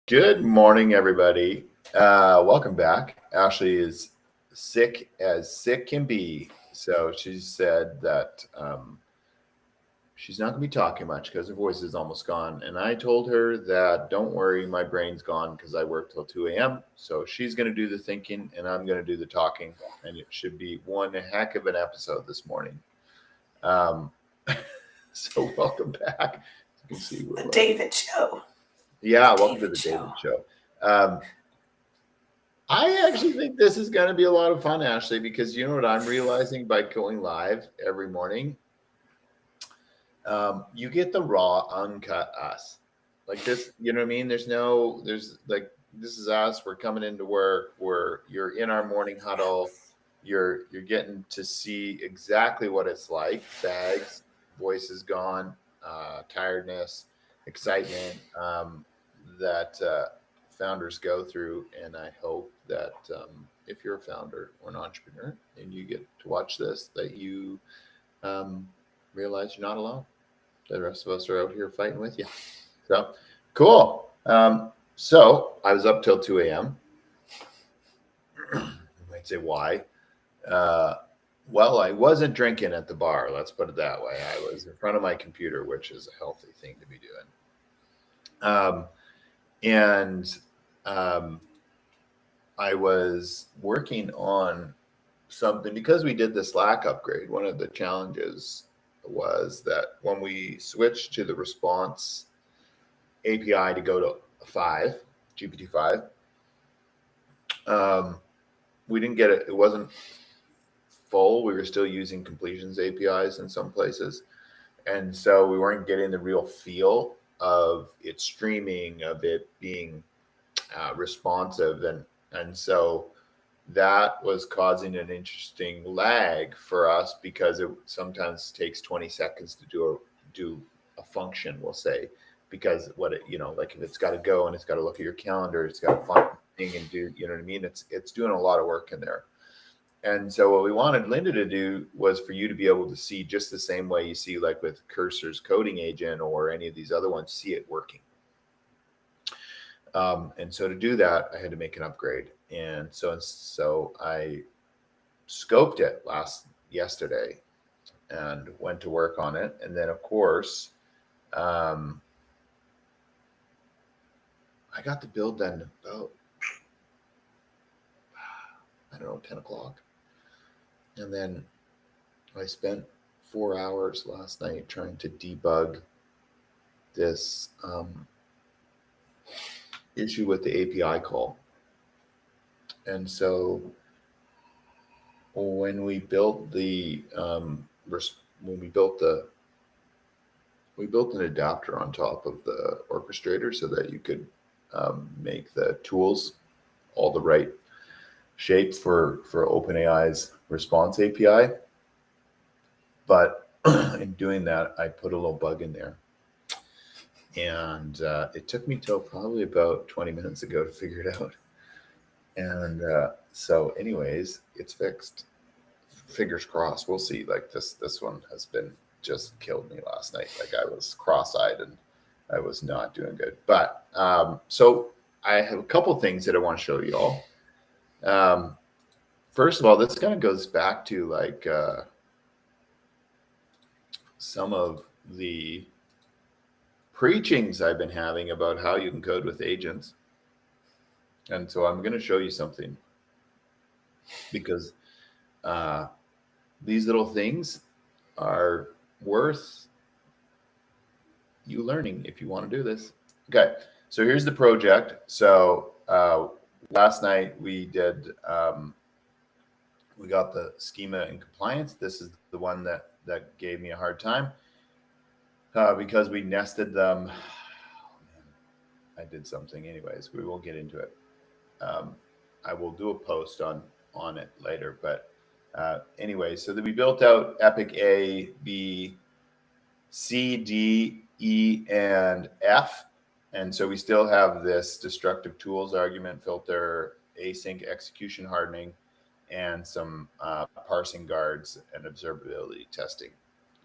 Good morning, everybody. Welcome back. Ashley is sick as sick can be. So she said that she's not going to be talking much because her voice is almost gone. And I told her that don't worry, my brain's gone because I work till 2 a.m. So she's going to do the thinking and I'm going to do the talking. And it should be one heck of an episode this morning. Um, so welcome back. You can see The David Show. Yeah, welcome to the David Show. I actually think this is going to be a lot of fun, Ashley, because you know what I'm realizing by going live every morning? You get the raw, uncut us. Like this, you know what I mean? This is us. We're coming into work. You're in our morning huddle. You're getting to see exactly what it's like. Bags, voices gone, tiredness, excitement that founders go through. And I hope that if you're a founder or an entrepreneur and you get to watch this, that you realize you're not alone. The rest of us are out here fighting with you. So cool. So I was up till 2 a.m. You might say, why? Well, I wasn't drinking at the bar. Let's put it that way. I was in front of my computer, which is a healthy thing to be doing. I was working on something because we did the Slack upgrade. One of the challenges was that when we switched to the response API to go to GPT-5, we didn't get it. It wasn't full. We were still using completions APIs in some places. And so we weren't getting the real feel of it streaming, of it being responsive. And so that was causing an interesting lag for us because it sometimes takes 20 seconds to do a function, we'll say, because like if it's got to go and it's got to look at your calendar, it's got to find thing and do, you know what I mean? It's doing a lot of work in there. And so what we wanted Linda to do was for you to be able to see just the same way you see like with Cursor's coding agent or any of these other ones, see it working. And so to do that, I had to make an upgrade. And so I scoped it yesterday and went to work on it. And then of course, I got the build done about, 10 o'clock. And then I spent 4 hours last night trying to debug this issue with the API call. And so when we built we built an adapter on top of the orchestrator so that you could make the tools all the right shape for OpenAI's response API. But in doing that, I put a little bug in there. And it took me till probably about 20 minutes ago to figure it out. And so anyways, it's fixed. Fingers crossed. We'll see. Like this one has been just killed me last night. Like I was cross-eyed and I was not doing good. But so I have a couple things that I want to show you all. First of all, this kind of goes back to like some of the preachings I've been having about how you can code with agents. And so I'm going to show you something because these little things are worth you learning if you want to do this. Okay, so here's the project. So last night we did, we got the schema in compliance. This is the one that gave me a hard time because we nested them. I did something anyways. We will get into it. I will do a post on it later, but anyway, so that we built out Epic A, B, C, D, E, and F. And so we still have this destructive tools argument filter, async execution hardening, and some parsing guards and observability testing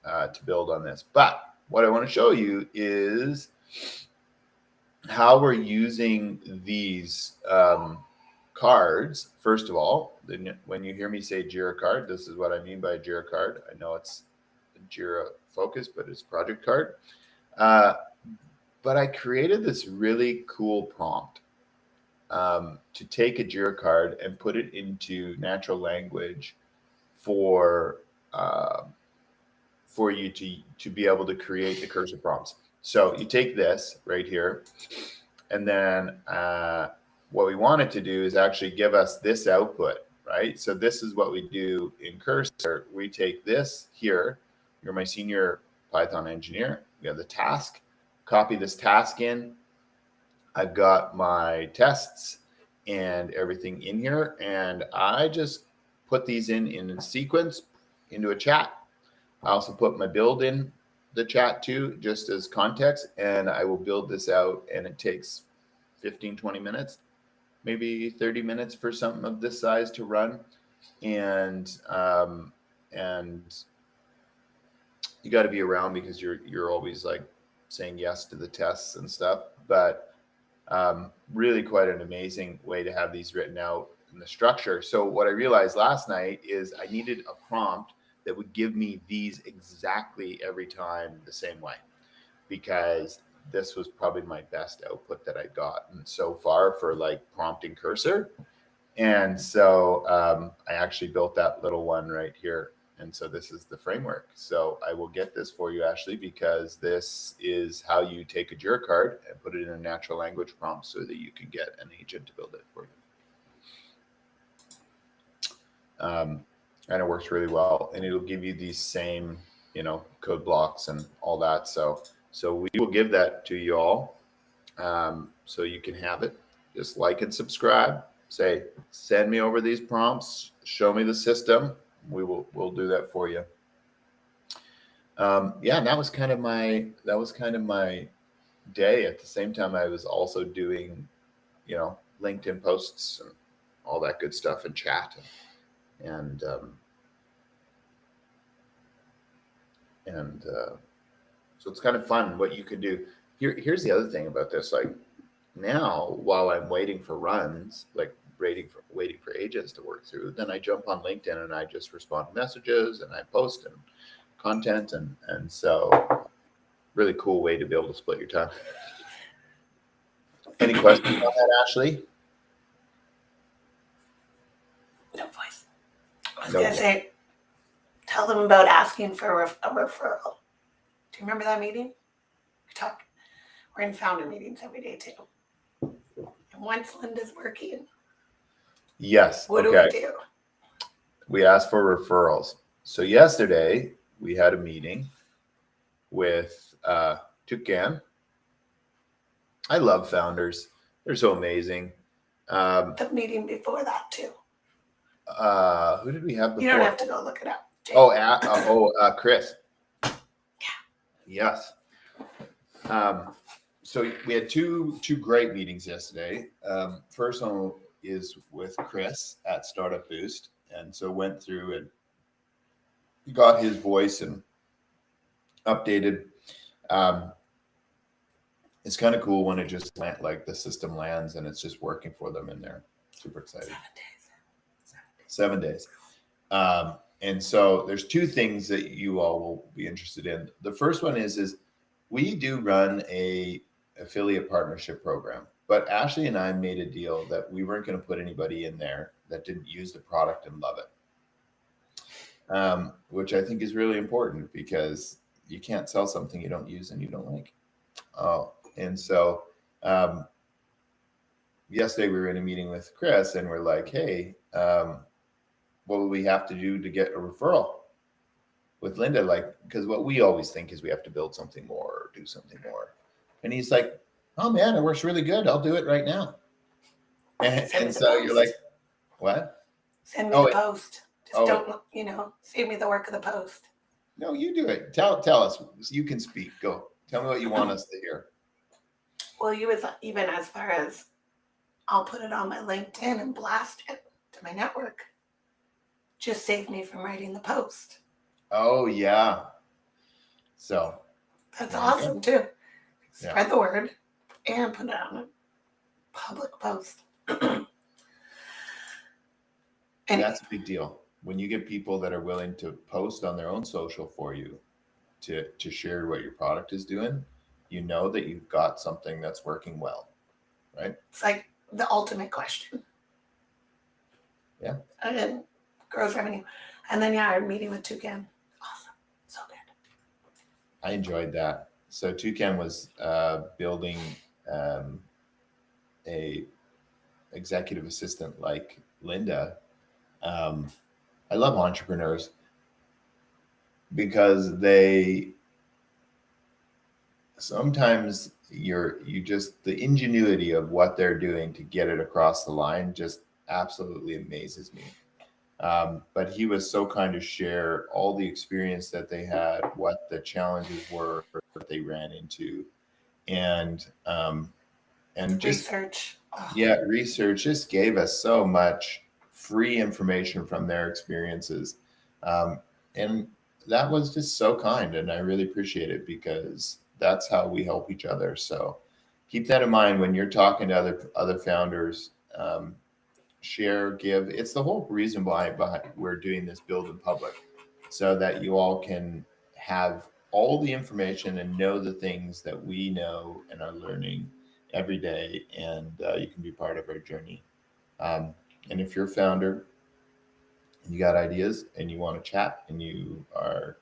to build on this. But what I want to show you is how we're using these cards. First of all, when you hear me say Jira card, this is what I mean by a Jira card. I know it's Jira focus, but it's project card. But I created this really cool prompt to take a Jira card and put it into natural language for you to be able to create the cursor prompts. So you take this right here, and then what we want it to do is actually give us this output, right? So this is what we do in Cursor. We take this here. You're my senior Python engineer. We have the task. Copy this task in. I've got my tests and everything in here, and I just put these in sequence into a chat. I also put my build in the chat too, just as context, and I will build this out, and it takes 15, 20 minutes, maybe 30 minutes for something of this size to run. And you got to be around because you're always like saying yes to the tests and stuff. But really quite an amazing way to have these written out in the structure. So what I realized last night is I needed a prompt that would give me these exactly every time the same way, because this was probably my best output that I've gotten so far for like prompting Cursor. And so I actually built that little one right here. And so this is the framework. So I will get this for you, Ashley, because this is how you take a Jira card and put it in a natural language prompt so that you can get an agent to build it for you. And it works really well, and it'll give you these same, code blocks and all that. So we will give that to you all, so you can have it. Just like and subscribe. Say, send me over these prompts. Show me the system. We'll do that for you. Yeah, and that was kind of my day. At the same time, I was also doing, LinkedIn posts and all that good stuff and chat. And so it's kind of fun what you can do. Here's the other thing about this. Like now, while I'm waiting for runs, like waiting for agents to work through, then I jump on LinkedIn and I just respond to messages and I post and content, and so really cool way to be able to split your time. Any questions on that, Ashley? No voice. I was gonna say, tell them about asking for a referral. Do you remember that meeting? We're in founder meetings every day too. And once Linda's working, yes. What do we do? We ask for referrals. So yesterday we had a meeting with Toucan. I love founders. They're so amazing. The meeting before that too. Who did we have before? You don't have to go look it up. Chris. Yeah. Yes. So we had two great meetings yesterday. First one is with Chris at Startup Boost, and so went through and got his voice and updated. It's kind of cool when it just like the system lands and it's just working for them, and they're super excited. 7 days. And so there's two things that you all will be interested in. The first one is we do run a affiliate partnership program, but Ashley and I made a deal that we weren't going to put anybody in there that didn't use the product and love it, which I think is really important, because you can't sell something you don't use and you don't like. And so yesterday we were in a meeting with Chris and we're like, hey, what would we have to do to get a referral with Linda? Like, because what we always think is we have to build something more or do something more. And he's like, oh man, it works really good. I'll do it right now. And so you're like, what? Send me the post. Just don't, save me the work of the post. No, you do it. Tell us. You can speak. Go. Tell me what you want us to hear. Well, you was even as far as I'll put it on my LinkedIn and blast it to my network. Just saved me from writing the post. Oh, yeah. So. That's awesome, too. Spread the word. and put it on a public post. And that's a big deal. When you get people that are willing to post on their own social for you to share what your product is doing, you know that you've got something that's working well, right? It's like the ultimate question. Yeah. And grows revenue. And then, yeah, our meeting with Toucan. Awesome. So good. I enjoyed that. So Toucan was building a executive assistant like Linda. I love entrepreneurs because they sometimes the ingenuity of what they're doing to get it across the line just absolutely amazes me. But he was so kind to share all the experience that they had, what the challenges were that they ran into, and just research. Yeah, research just gave us so much free information from their experiences. And that was just so kind. And I really appreciate it because that's how we help each other. So keep that in mind when you're talking to other founders. Share, give. It's the whole reason why we're doing this build in public, so that you all can have all the information and know the things that we know and are learning every day, and you can be part of our journey. And if you're a founder, you got ideas and you want to chat, and you are,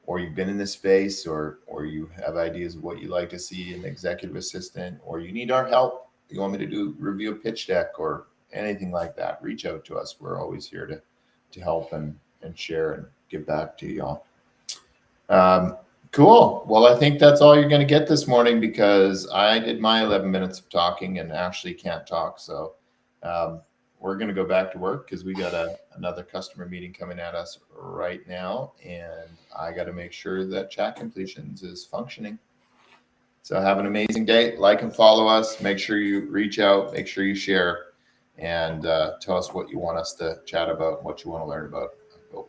or you've been in this space, or you have ideas of what you'd like to see in an executive assistant, or you need our help, you want me to review a pitch deck or anything like that, reach out to us. We're always here to help and share and give back to y'all. Cool. Well, I think that's all you're going to get this morning because I did my 11 minutes of talking and Ashley can't talk. So we're going to go back to work because we got another customer meeting coming at us right now. And I got to make sure that chat completions is functioning. So have an amazing day. Like and follow us. Make sure you reach out. Make sure you share. And tell us what you want us to chat about, what you want to learn about.